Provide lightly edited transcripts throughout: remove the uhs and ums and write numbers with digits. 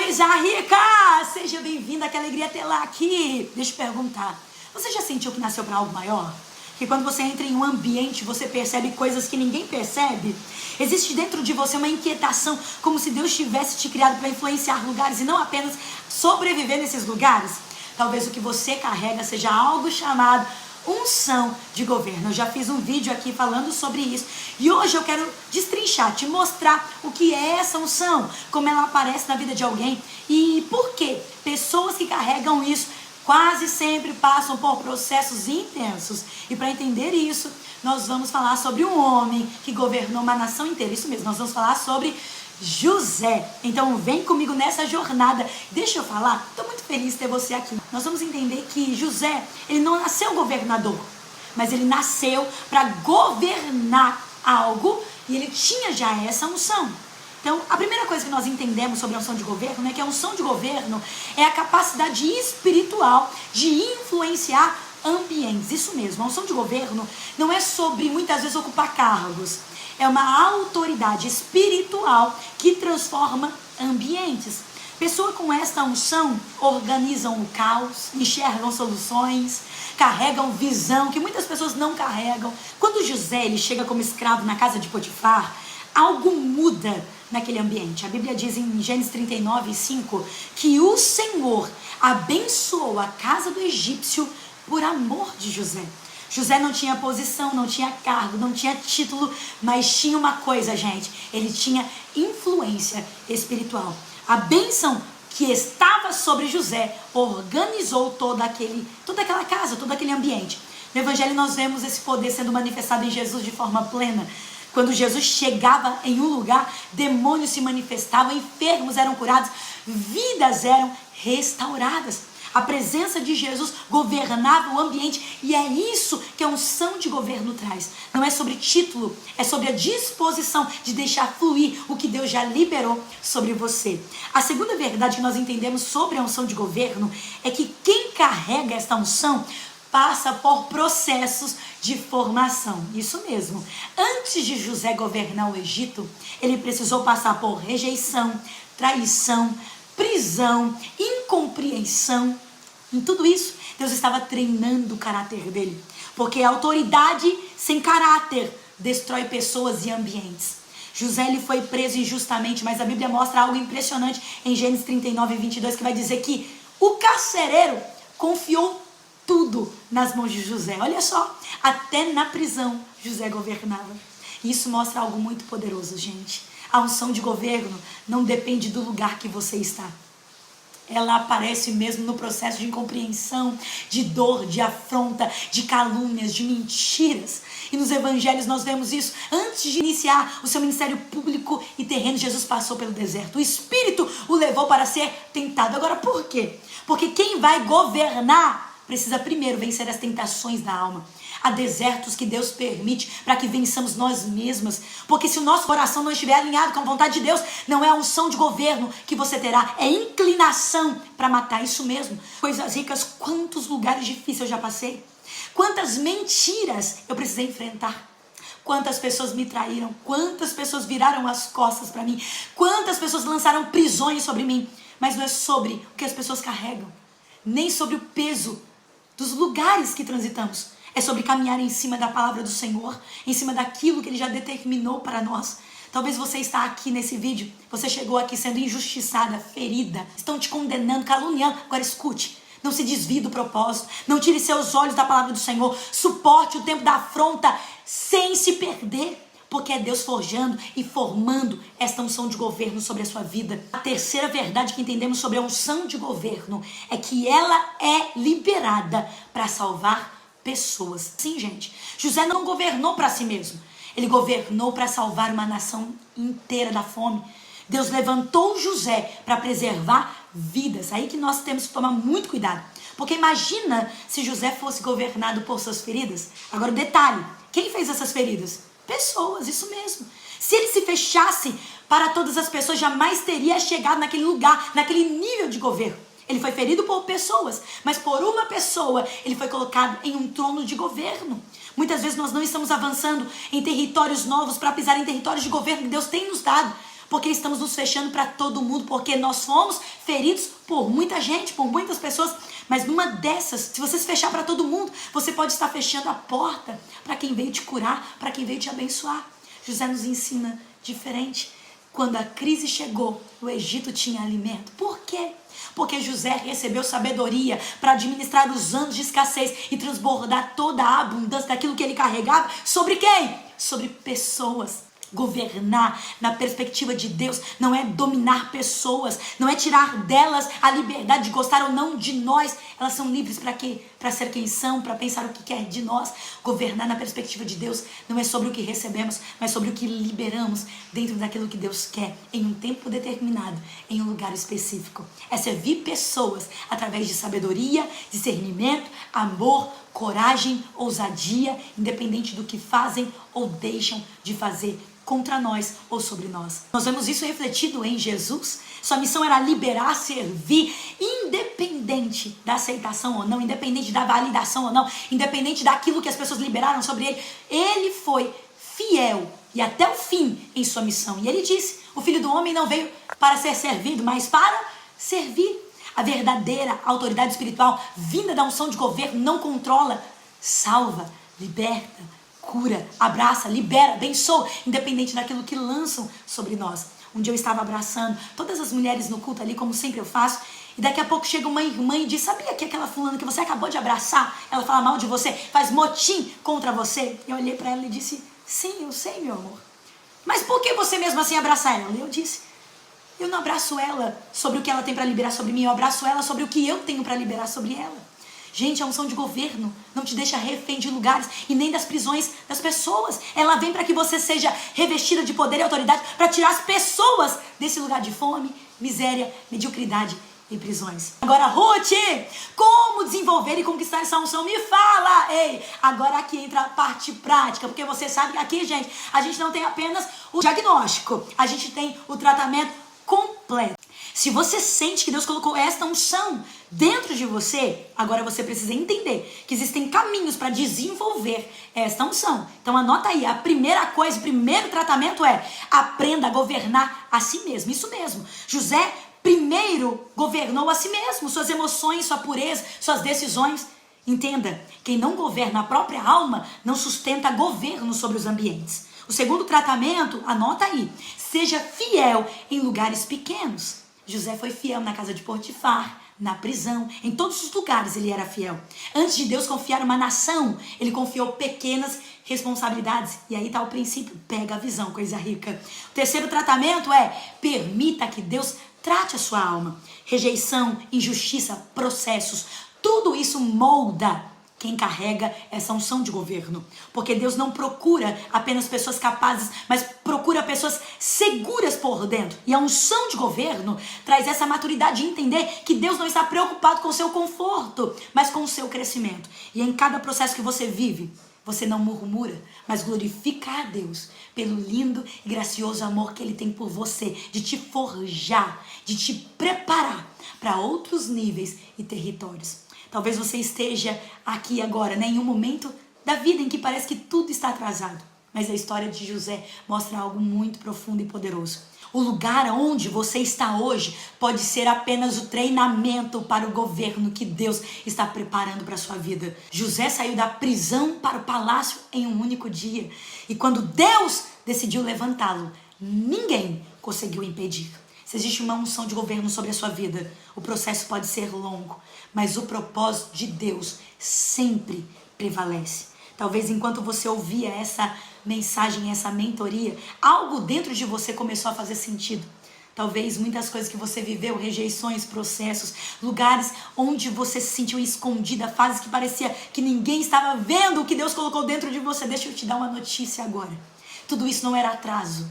coisa rica! Seja bem-vinda, que alegria tê-la aqui. Deixa eu perguntar, você já sentiu que nasceu para algo maior? Que quando você entra em um ambiente, você percebe coisas que ninguém percebe? Existe dentro de você uma inquietação, como se Deus tivesse te criado para influenciar lugares e não apenas sobreviver nesses lugares? Talvez o que você carrega seja algo chamado unção de governo. Eu já fiz um vídeo aqui falando sobre isso. E hoje eu quero destrinchar, te mostrar o que é essa unção, como ela aparece na vida de alguém e por que pessoas que carregam isso quase sempre passam por processos intensos. E para entender isso, nós vamos falar sobre um homem que governou uma nação inteira. Isso mesmo, nós vamos falar sobre José. Então vem comigo nessa jornada. Deixa eu falar, estou muito feliz de ter você aqui. Nós vamos entender que José, ele não nasceu governador, mas ele nasceu para governar algo e ele tinha já essa unção. Então, a primeira coisa que nós entendemos sobre a unção de governo é que a unção de governo é a capacidade espiritual de influenciar ambientes. Isso mesmo, a unção de governo não é sobre, muitas vezes, ocupar cargos. É uma autoridade espiritual que transforma ambientes. Pessoas com esta unção organizam o caos, enxergam soluções, carregam visão que muitas pessoas não carregam. Quando José ele chega como escravo na casa de Potifar, algo muda naquele ambiente. A Bíblia diz em Gênesis 39:5 que o Senhor abençoou a casa do egípcio por amor de José. José não tinha posição, não tinha cargo, não tinha título, mas tinha uma coisa, gente. Ele tinha influência espiritual. A bênção que estava sobre José organizou toda aquela casa, todo aquele ambiente. No Evangelho nós vemos esse poder sendo manifestado em Jesus de forma plena. Quando Jesus chegava em um lugar, demônios se manifestavam, enfermos eram curados, vidas eram restauradas. A presença de Jesus governava o ambiente e é isso que a unção de governo traz. Não é sobre título, é sobre a disposição de deixar fluir o que Deus já liberou sobre você. A segunda verdade que nós entendemos sobre a unção de governo é que quem carrega esta unção passa por processos de formação. Isso mesmo. Antes de José governar o Egito, ele precisou passar por rejeição, traição, prisão, incompreensão. Em tudo isso, Deus estava treinando o caráter dele. Porque a autoridade sem caráter destrói pessoas e ambientes. José ele foi preso injustamente, mas a Bíblia mostra algo impressionante em Gênesis 39:22, que vai dizer que o carcereiro confiou tudo nas mãos de José. Olha só, até na prisão José governava. Isso mostra algo muito poderoso, gente. A unção de governo não depende do lugar que você está. Ela aparece mesmo no processo de incompreensão, de dor, de afronta, de calúnias, de mentiras. E nos evangelhos nós vemos isso. Antes de iniciar o seu ministério público e terreno, Jesus passou pelo deserto. O Espírito o levou para ser tentado. Agora, por quê? Porque quem vai governar precisa primeiro vencer as tentações da alma. Há desertos que Deus permite para que vençamos nós mesmas. Porque se o nosso coração não estiver alinhado com a vontade de Deus, não é a unção de governo que você terá, é inclinação para matar. Isso mesmo. Coisas ricas, quantos lugares difíceis eu já passei. Quantas mentiras eu precisei enfrentar. Quantas pessoas me traíram. Quantas pessoas viraram as costas para mim. Quantas pessoas lançaram prisões sobre mim. Mas não é sobre o que as pessoas carregam. Nem sobre o peso dos lugares que transitamos. É sobre caminhar em cima da palavra do Senhor, em cima daquilo que Ele já determinou para nós. Talvez você está aqui nesse vídeo, você chegou aqui sendo injustiçada, ferida, estão te condenando, caluniando. Agora escute, não se desvie do propósito, não tire seus olhos da palavra do Senhor, suporte o tempo da afronta sem se perder. Porque é Deus forjando e formando esta unção de governo sobre a sua vida. A terceira verdade que entendemos sobre a unção de governo é que ela é liberada para salvar pessoas. Sim, gente. José não governou para si mesmo. Ele governou para salvar uma nação inteira da fome. Deus levantou José para preservar vidas. Aí que nós temos que tomar muito cuidado. Porque imagina se José fosse governado por suas feridas. Agora, detalhe. Quem fez essas feridas? Pessoas, isso mesmo. Se ele se fechasse para todas as pessoas, jamais teria chegado naquele lugar, naquele nível de governo. Ele foi ferido por pessoas, mas por uma pessoa ele foi colocado em um trono de governo. Muitas vezes nós não estamos avançando em territórios novos para pisar em territórios de governo que Deus tem nos dado. Porque estamos nos fechando para todo mundo, porque nós fomos feridos por muita gente, por muitas pessoas. Mas numa dessas, se você se fechar para todo mundo, você pode estar fechando a porta para quem veio te curar, para quem veio te abençoar. José nos ensina diferente. Quando a crise chegou, o Egito tinha alimento. Por quê? Porque José recebeu sabedoria para administrar os anos de escassez e transbordar toda a abundância daquilo que ele carregava. Sobre quem? Sobre pessoas. Governar na perspectiva de Deus não é dominar pessoas, não é tirar delas a liberdade de gostar ou não de nós. Elas são livres para quê? Para ser quem são, para pensar o que quer de nós. Governar na perspectiva de Deus não é sobre o que recebemos, mas sobre o que liberamos dentro daquilo que Deus quer, em um tempo determinado, em um lugar específico. É servir pessoas através de sabedoria, discernimento, amor, coragem, ousadia, independente do que fazem ou deixam de fazer contra nós ou sobre nós. Nós vemos isso refletido em Jesus. Sua missão era liberar, servir, independente da aceitação ou não, independente da validação ou não, independente daquilo que as pessoas liberaram sobre ele. Ele foi fiel e até o fim em sua missão. E ele disse, o Filho do Homem não veio para ser servido, mas para servir. A verdadeira autoridade espiritual vinda da unção de governo não controla, salva, liberta, cura, abraça, libera, abençoa, independente daquilo que lançam sobre nós. Um dia eu estava abraçando todas as mulheres no culto ali, como sempre eu faço, e daqui a pouco chega uma irmã e diz, sabia que aquela fulana que você acabou de abraçar, ela fala mal de você, faz motim contra você? Eu olhei para ela e disse, sim, eu sei, meu amor. Mas por que você mesmo assim abraça ela? Eu disse, eu não abraço ela sobre o que ela tem para liberar sobre mim, eu abraço ela sobre o que eu tenho para liberar sobre ela. Gente, a unção de governo não te deixa refém de lugares e nem das prisões das pessoas. Ela vem para que você seja revestida de poder e autoridade para tirar as pessoas desse lugar de fome, miséria, mediocridade e prisões. Agora, Ruth, como desenvolver e conquistar essa unção? Me fala! Ei, agora aqui entra a parte prática, porque você sabe que aqui, gente, a gente não tem apenas o diagnóstico, a gente tem o tratamento completo. Se você sente que Deus colocou esta unção dentro de você, agora você precisa entender que existem caminhos para desenvolver esta unção. Então anota aí, a primeira coisa, o primeiro tratamento é aprenda a governar a si mesmo. Isso mesmo, José primeiro governou a si mesmo, suas emoções, sua pureza, suas decisões. Entenda, quem não governa a própria alma não sustenta governo sobre os ambientes. O segundo tratamento, anota aí, seja fiel em lugares pequenos. José foi fiel na casa de Potifar, na prisão, em todos os lugares ele era fiel. Antes de Deus confiar uma nação, ele confiou pequenas responsabilidades. E aí está o princípio, pega a visão, coisa rica. O terceiro tratamento é, permita que Deus trate a sua alma. Rejeição, injustiça, processos, tudo isso molda quem carrega essa unção de governo. Porque Deus não procura apenas pessoas capazes, mas procura pessoas seguras por dentro. E a unção de governo traz essa maturidade de entender que Deus não está preocupado com o seu conforto, mas com o seu crescimento. E em cada processo que você vive, você não murmura, mas glorifica a Deus pelo lindo e gracioso amor que Ele tem por você, de te forjar, de te preparar para outros níveis e territórios. Talvez você esteja aqui agora, né, em um momento da vida em que parece que tudo está atrasado. Mas a história de José mostra algo muito profundo e poderoso. O lugar onde você está hoje pode ser apenas o treinamento para o governo que Deus está preparando para a sua vida. José saiu da prisão para o palácio em um único dia. E quando Deus decidiu levantá-lo, ninguém conseguiu impedir. Se existe uma unção de governo sobre a sua vida, o processo pode ser longo, mas o propósito de Deus sempre prevalece. Talvez enquanto você ouvia essa mensagem, essa mentoria, algo dentro de você começou a fazer sentido. Talvez muitas coisas que você viveu, rejeições, processos, lugares onde você se sentiu escondida, fases que parecia que ninguém estava vendo o que Deus colocou dentro de você. Deixa eu te dar uma notícia agora. Tudo isso não era atraso.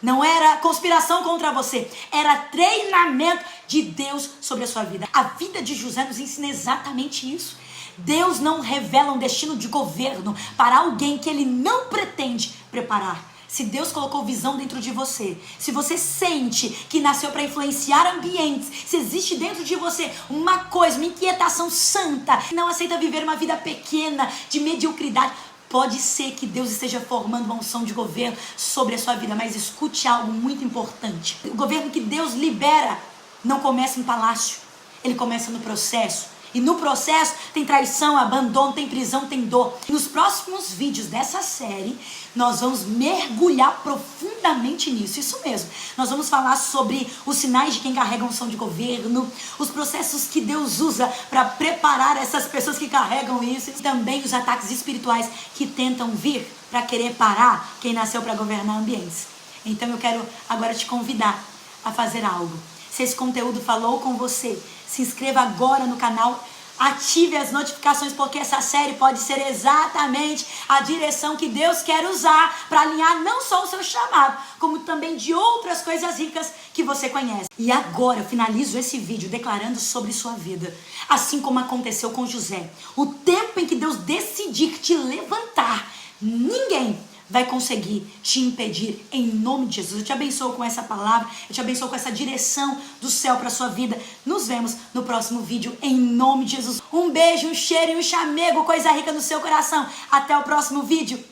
Não era conspiração contra você, era treinamento de Deus sobre a sua vida. A vida de José nos ensina exatamente isso. Deus não revela um destino de governo para alguém que Ele não pretende preparar. Se Deus colocou visão dentro de você, se você sente que nasceu para influenciar ambientes, se existe dentro de você uma coisa, uma inquietação santa, não aceita viver uma vida pequena, de mediocridade, Pode ser que Deus esteja formando uma unção de governo sobre a sua vida, mas escute algo muito importante. O governo que Deus libera não começa em palácio, ele começa no processo. E no processo tem traição, abandono, tem prisão, tem dor. Nos próximos vídeos dessa série, nós vamos mergulhar profundamente nisso. Isso mesmo. Nós vamos falar sobre os sinais de quem carrega unção de governo, os processos que Deus usa para preparar essas pessoas que carregam isso, e também os ataques espirituais que tentam vir para querer parar quem nasceu para governar ambientes. Então eu quero agora te convidar a fazer algo. Se esse conteúdo falou com você, se inscreva agora no canal, ative as notificações, porque essa série pode ser exatamente a direção que Deus quer usar para alinhar não só o seu chamado, como também de outras coisas ricas que você conhece. E agora eu finalizo esse vídeo declarando sobre sua vida, assim como aconteceu com José. O tempo em que Deus decidir te levantar, ninguém vai conseguir te impedir, em nome de Jesus. Eu te abençoo com essa palavra, eu te abençoo com essa direção do céu para a sua vida. Nos vemos no próximo vídeo, em nome de Jesus. Um beijo, um cheiro e um chamego, coisa rica no seu coração. Até o próximo vídeo.